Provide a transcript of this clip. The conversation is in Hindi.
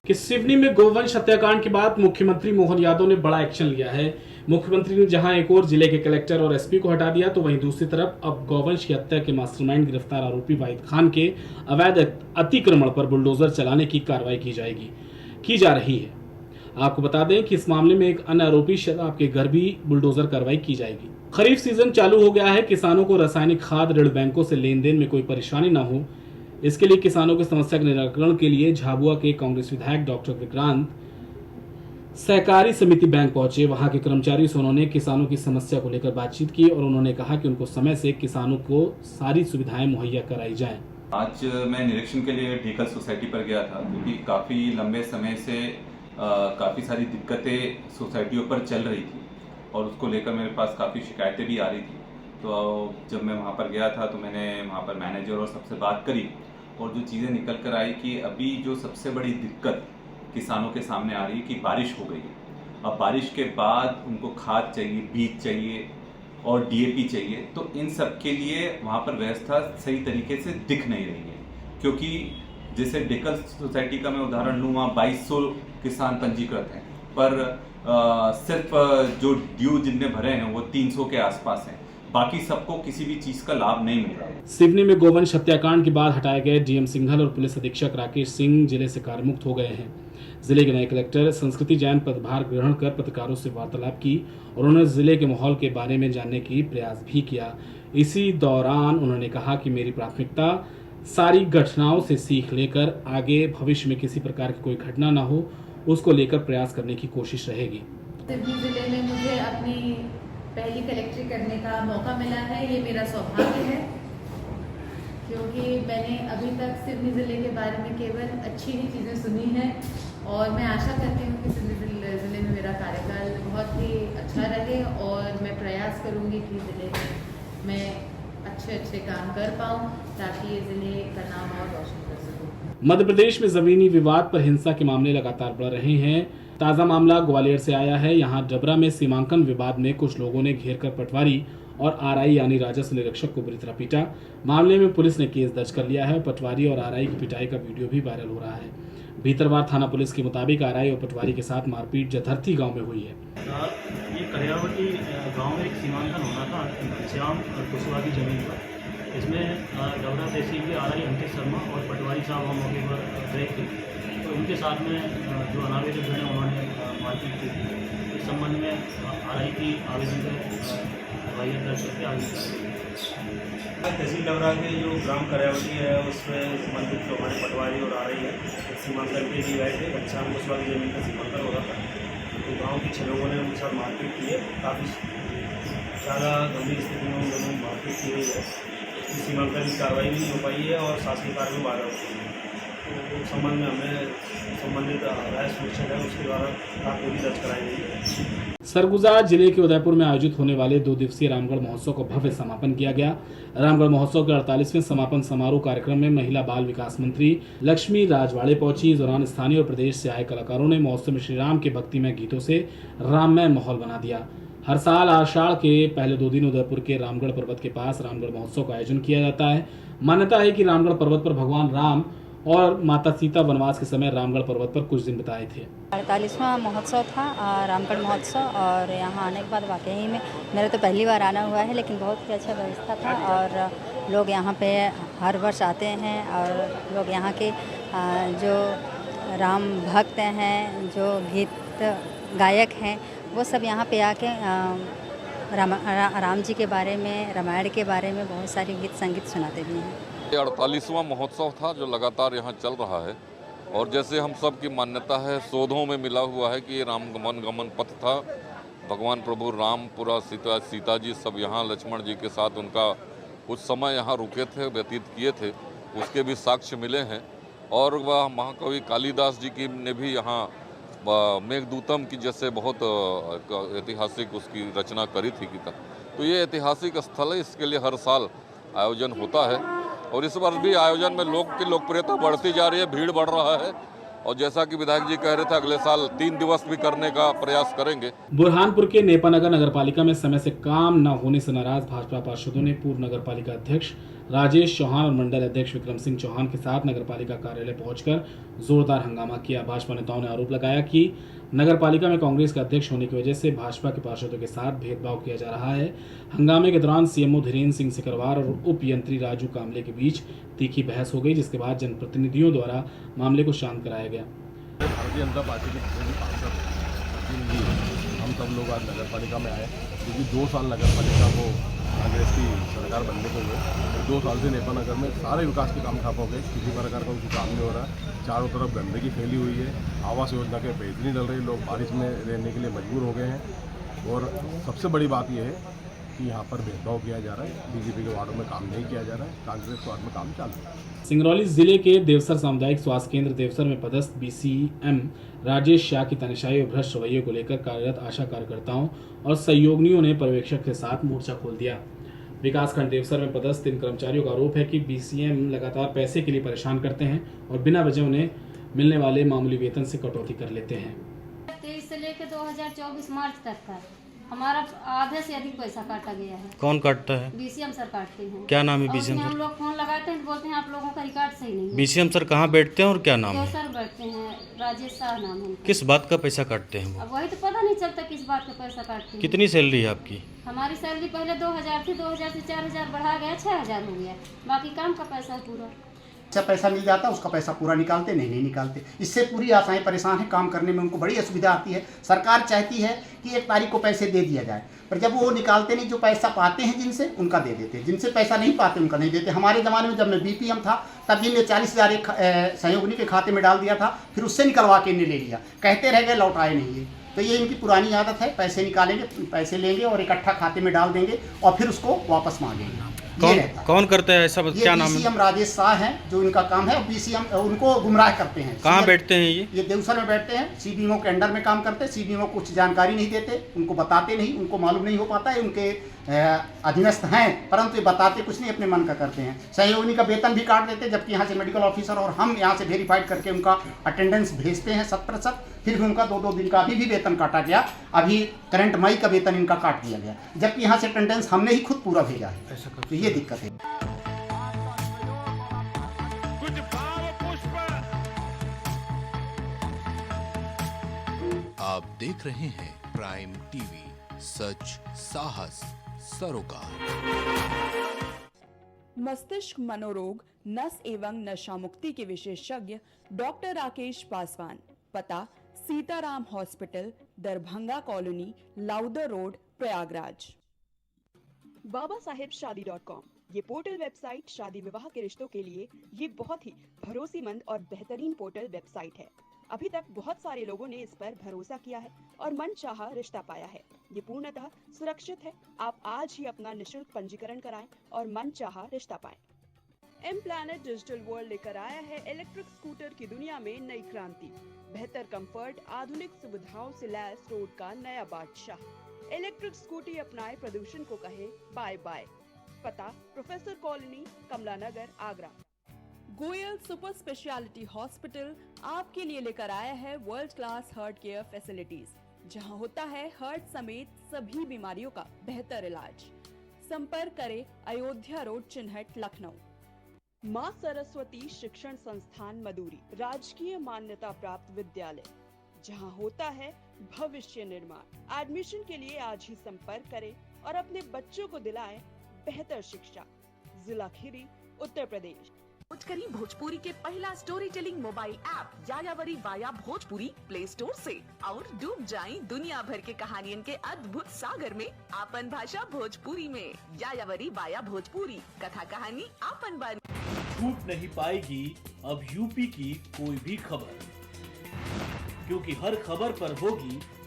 कि सिवनी में गोवंश हत्याकांड के बाद मुख्यमंत्री मोहन यादव ने बड़ा एक्शन लिया है। मुख्यमंत्री ने जहां एक और जिले के कलेक्टर और एसपी को हटा दिया, तो वहीं दूसरी तरफ अब गोवंश की हत्या के मास्टरमाइंड गिरफ्तार आरोपी वाहिद खान के अवैध अतिक्रमण पर बुलडोजर चलाने की कार्रवाई की जा रही है। आपको बता दें कि इस मामले में एक अन्य आरोपी शराब के घर भी बुलडोजर कार्रवाई की जाएगी। खरीफ सीजन चालू हो गया है। किसानों को रासायनिक खाद ऋण बैंकों से लेन देन में कोई परेशानी न हो, इसके लिए किसानों की समस्या के निराकरण के लिए झाबुआ के कांग्रेस विधायक डॉक्टर विक्रांत सहकारी समिति बैंक पहुंचे। वहां के कर्मचारियों से उन्होंने किसानों की समस्या को लेकर बातचीत की और उन्होंने कहा कि उनको समय से किसानों को सारी सुविधाएं मुहैया कराई जाएं। आज मैं निरीक्षण के लिए ढेकल सोसाइटी पर गया था, क्योंकि काफ़ी लंबे समय से काफ़ी सारी दिक्कतें सोसाइटियों पर चल रही थी और उसको लेकर मेरे पास काफ़ी शिकायतें भी आ रही थी। तो जब मैं वहाँ पर गया था तो मैंने वहाँ पर मैनेजर और सबसे बात करी और जो चीज़ें निकल कर आई कि अभी जो सबसे बड़ी दिक्कत किसानों के सामने आ रही है कि बारिश हो गई है। अब बारिश के बाद उनको खाद चाहिए, बीज चाहिए और डीएपी चाहिए, तो इन सब के लिए वहाँ पर व्यवस्था सही तरीके से दिख नहीं रही है। क्योंकि जैसे डेकल सोसाइटी का मैं उदाहरण लूँ, वहाँ 2200 किसान पंजीकृत हैं, पर सिर्फ जो ड्यू जिनने भरे हैं वो 300 के आसपास हैं। बाकी सबको किसी भी चीज का लाभ नहीं मिल रहा है। सिवनी में गोवंश हत्याकांड के बाद हटाए गए डीएम सिंघल और पुलिस अधीक्षक राकेश सिंह जिले से कार्यमुक्त हो गए हैं। जिले के नए कलेक्टर संस्कृति जैन पदभार ग्रहण कर पत्रकारों से वार्तालाप की और उन्होंने जिले के माहौल के बारे में जानने की प्रयास भी किया। इसी दौरान उन्होंने कहा कि मेरी प्राथमिकता सारी घटनाओं से सीख लेकर आगे भविष्य में किसी प्रकार की कोई घटना न हो, उसको लेकर प्रयास करने की कोशिश रहेगी। सिवनी जिले में मुझे अपनी पहली कलेक्ट्री करने का मौका मिला है। ये मेरा सौभाग्य है, क्योंकि मैंने अभी तक सिवनी ज़िले के बारे में केवल अच्छी ही चीज़ें सुनी हैं और मैं आशा करती हूँ कि सिवनी ज़िले में मेरा कार्यकाल बहुत ही अच्छा रहे और मैं प्रयास करूँगी कि ज़िले में मैं अच्छे काम कर पाऊँ ताकि ये ज़िले का नाम और रोशन कर सकूँ। मध्य प्रदेश में जमीनी विवाद पर हिंसा के मामले लगातार बढ़ रहे हैं। ताज़ा मामला ग्वालियर से आया है। यहां डबरा में सीमांकन विवाद में कुछ लोगों ने घेरकर पटवारी और आरआई यानी राजस्व निरीक्षक को बुरी तरह पीटा। मामले में पुलिस ने केस दर्ज कर लिया है। पटवारी और आरआई की पिटाई का वीडियो भी वायरल हो रहा है। भीतरवार थाना पुलिस के मुताबिक आरआई और पटवारी के साथ मारपीट जथर्थी गाँव में हुई है। ये करियावटी गाँव में एक सीमांकन होना था श्याम कुशवाहा की जमीन पर। इसमें डबरा तहसील के आरआई अंकित शर्मा और पटवारी साहब हम मौके पर गए थे, तो उनके साथ में जो अनावश्यक लोग हैं उन्होंने मारपीट की। इस संबंध में आरआई की आवेदन पर एफआईआर दर्ज करके आगे तहसील डबरा के जो ग्राम करियावटी है उसमें संबंधित जो हमारे पटवारी और आरआई है सीमांकन के लिए गए थे। श्याम कुशवाहा की जमीन का सीमांकन हो रहा था, तो गाँव के 6 लोगों ने उनके साथ मारपीट की है। काफ़ी ज़्यादा गंभीर स्थिति में उन लोगों ने मारपीट की गई है। सीमांकन की कार्रवाई नहीं हो पाई है और शासकीय कार्य में बाधा होती है। तो संबंध में हमें संबंधित राय सूचक है उसके द्वारा प्राथमिकी दर्ज कराई गई है। सरगुजा जिले के उदयपुर में आयोजित होने वाले 2 दिवसीय रामगढ़ महोत्सव का भव्य समापन किया गया। रामगढ़ महोत्सव के 48वें समापन समारोह कार्यक्रम में महिला बाल विकास मंत्री लक्ष्मी राजवाड़े पहुंची। इस दौरान स्थानीय और प्रदेश से आए कलाकारों ने महोत्सव में श्री राम के भक्तिमय गीतों से राममय माहौल बना दिया। हर साल आषाढ़ के पहले 2 दिन उदयपुर के रामगढ़ पर्वत के पास रामगढ़ महोत्सव का आयोजन किया जाता है। मान्यता है कि रामगढ़ पर्वत पर भगवान राम और माता सीता वनवास के समय रामगढ़ पर्वत पर कुछ दिन बिताए थे। 48वां महोत्सव था रामगढ़ महोत्सव, और यहाँ आने के बाद वाकई में मेरा तो पहली बार आना हुआ है, लेकिन बहुत ही अच्छा व्यवस्था था और लोग यहाँ पे हर वर्ष आते हैं और लोग यहाँ के जो राम भक्त हैं, जो गीत गायक हैं, वो सब यहाँ पे आके राम जी के बारे में, रामायण के बारे में बहुत सारी गीत संगीत सुनाते भी हैं। 48वां महोत्सव था जो लगातार यहाँ चल रहा है और जैसे हम सब की मान्यता है, शोधों में मिला हुआ है कि ये राम गमन पथ था। भगवान प्रभु राम पूरा सीता जी सब यहाँ लक्ष्मण जी के साथ उनका कुछ समय यहाँ रुके थे, व्यतीत किए थे, उसके भी साक्ष्य मिले हैं। और वह महाकवि कालिदास जी की ने भी यहाँ मेघदूतम की जैसे बहुत ऐतिहासिक उसकी रचना करी थी किताब। तो ये ऐतिहासिक स्थल है, इसके लिए हर साल आयोजन होता है और इस वर्ष भी आयोजन में लोग की लोकप्रियता बढ़ती जा रही है, भीड़ बढ़ रहा है और जैसा कि विधायक जी कह रहे थे अगले साल 3 दिवस भी करने का प्रयास करेंगे। बुरहानपुर के नेपानगर नगरपालिका में समय से काम न होने से नाराज भाजपा पार्षदों ने पूर्व नगरपालिका अध्यक्ष राजेश चौहान और मंडल अध्यक्ष विक्रम सिंह चौहान के साथ नगरपालिका कार्यालय पहुंचकर जोरदार हंगामा किया। भाजपा नेताओं ने आरोप लगाया कि नगरपालिका में कांग्रेस के अध्यक्ष होने की वजह से भाजपा के पार्षदों के साथ भेदभाव किया जा रहा है। हंगामे के दौरान सीएमओ धीरेन्द्र सिंह सिकरवार और उप यंत्री राजू कामले के बीच तीखी बहस हो गई, जिसके बाद जनप्रतिनिधियों द्वारा मामले को शांत कराया गया। भारतीय जनता पार्टी के जितने पार्षद हम सब लोग आज नगरपालिका में आए, क्योंकि 2 साल नगरपालिका को कांग्रेस की सरकार बनने को हुए। 2 साल से नेपा नगर में सारे विकास के काम ठप हो गए, किसी प्रकार का उनकी काम नहीं हो रहा। चारों तरफ गंदगी फैली हुई है, आवास योजना के पैसे नहीं डल रहे, लोग बारिश में रहने के लिए मजबूर हो गए हैं। और सबसे बड़ी बात यह है कि यहाँ पर भेदभाव किया जा रहा है, बीजेपी के वार्डों में काम नहीं किया जा रहा है, कांग्रेस के वार्ड में काम चालू है। सिंगरौली जिले के देवसर सामुदायिक स्वास्थ्य केंद्र देवसर में पदस्थ बीसीएम राजेश शाह की तनिशाई और भ्रष्ट रवैये को लेकर कार्यरत आशा कार्यकर्ताओं और सहयोगियों ने पर्यवेक्षक के साथ मोर्चा खोल दिया। विकासखंड देवसर में पदस्थ इन कर्मचारियों का आरोप है कि बीसीएम लगातार पैसे के लिए परेशान करते हैं और बिना वजह उन्हें मिलने वाले मामूली वेतन से कटौती कर लेते हैं। 23 से लेकर 2024 मार्च तक का हमारा आधे से अधिक पैसा काटा गया है। कौन काटता है? बीसीएम सर काटते हैं। क्या नाम है बीसीएम सर? हम लोग फोन लगाते हैं तो बोलते हैं आप लोगों का रिकॉर्ड सही नहीं है। बीसीएम सर कहाँ बैठते हैं और क्या नाम है? सर बैठते हैं, राजेश शाह नाम है। किस बात का पैसा काटते हैं वो? अब वही तो पता नहीं चलता किस बात का पैसा काटते हैं। कितनी सैलरी है आपकी? हमारी सैलरी पहले 2000 थी, 2000 से 4000 बढ़ा गया, 6000 हो गया। बाकी काम का पैसा पूरा अच्छा पैसा मिल जाता, उसका पैसा पूरा निकालते नहीं निकालते। इससे पूरी आशाएं परेशान हैं, काम करने में उनको बड़ी असुविधा आती है। सरकार चाहती है कि 1 तारीख को पैसे दे दिया जाए, पर जब वो निकालते नहीं, जो पैसा पाते हैं जिनसे उनका दे देते हैं, जिनसे पैसा नहीं पाते उनका नहीं देते। हमारे ज़माने में जब मैं बीपीएम था तब भी मैं 40,000 एक सहयोगिनी के खाते में डाल दिया था, फिर उससे निकलवा के इन्हें ले लिया, कहते रह गए लौटाए नहीं है। तो ये इनकी पुरानी आदत है, पैसे निकालेंगे, पैसे लेंगे और इकट्ठा खाते में डाल देंगे और फिर उसको वापस मांगेंगे। कौन करता है ऐसा? क्या नाम है? बीसीएम राजेश शाह हैं, जो इनका काम है। बीसीएम उनको गुमराह करते हैं। कहाँ बैठते हैं ये? देवसर में बैठते हैं, सीबीओ के अंडर में काम करते हैं। सीबीओ कुछ जानकारी नहीं देते, उनको बताते नहीं, उनको मालूम नहीं हो पाता है उनके अधीनस्थ हैं, परंतु ये बताते कुछ नहीं, अपने मन का करते हैं। सहयोगिनी का वेतन भी काट देते, जबकि यहाँ से मेडिकल ऑफिसर और हम यहाँ से वेरीफाइड करके उनका अटेंडेंस भेजते हैं 100%, फिर भी उनका 2-2 दिन का अभी भी वेतन काटा गया। अभी करंट मई का वेतन इनका काट दिया गया, जबकि यहाँ से अटेंडेंस हमने ही खुद पूरा भेजा है। तो ये दिक्कत है। आप देख रहे हैं प्राइम टीवी, सच साहस सरोकार। मस्तिष्क मनोरोग, नस एवं नशा मुक्ति के विशेषज्ञ डॉक्टर राकेश पासवान, पता Sitaram hospital, Darbhanga colony, Lowther road, Prayagraj. BabaSahebShadi.com ये पोर्टल वेबसाइट शादी विवाह के रिश्तों के लिए ये बहुत ही भरोसेमंद और बेहतरीन पोर्टल वेबसाइट है। अभी तक बहुत सारे लोगों ने इस पर भरोसा किया है और मनचाहा रिश्ता पाया है। ये पूर्णतः सुरक्षित है। आप आज ही अपना निशुल्क पंजीकरण कराएं और मनचाहा रिश्ता पाएं। एम प्लैनेट डिजिटल वर्ल्ड लेकर आया है इलेक्ट्रिक स्कूटर की दुनिया में नई क्रांति। बेहतर कंफर्ट, आधुनिक सुविधाओं से लैस रोड का नया बादशाह। इलेक्ट्रिक स्कूटी अपनाए, प्रदूषण को कहे बाय बाय। पता professor colony, Kamla Nagar, Agra. Goyal super speciality hospital आपके लिए लेकर आया है world class heart care facilities, जहां होता है हार्ट समेत सभी बीमारियों का बेहतर इलाज। संपर्क करें अयोध्या रोड, चिन्हट, लखनऊ। मां सरस्वती शिक्षण संस्थान मदुरी, राजकीय मान्यता प्राप्त विद्यालय, जहां होता है भविष्य निर्माण। एडमिशन के लिए आज ही संपर्क करें और अपने बच्चों को दिलाएं बेहतर शिक्षा। जिला खीरी, उत्तर प्रदेश। करी भोजपुरी के पहला story telling mobile app यायावरी via Bhojpuri play store से और डूब जाएं दुनिया भर के कहानियन के अद्भुत सागर में आपन भाषा भोजपुरी में। यायावरी वाया भोजपुरी, कथा कहानी आपन बानी। छूट नहीं पाएगी अब यूपी की कोई भी खबर, क्योंकि हर खबर पर होगी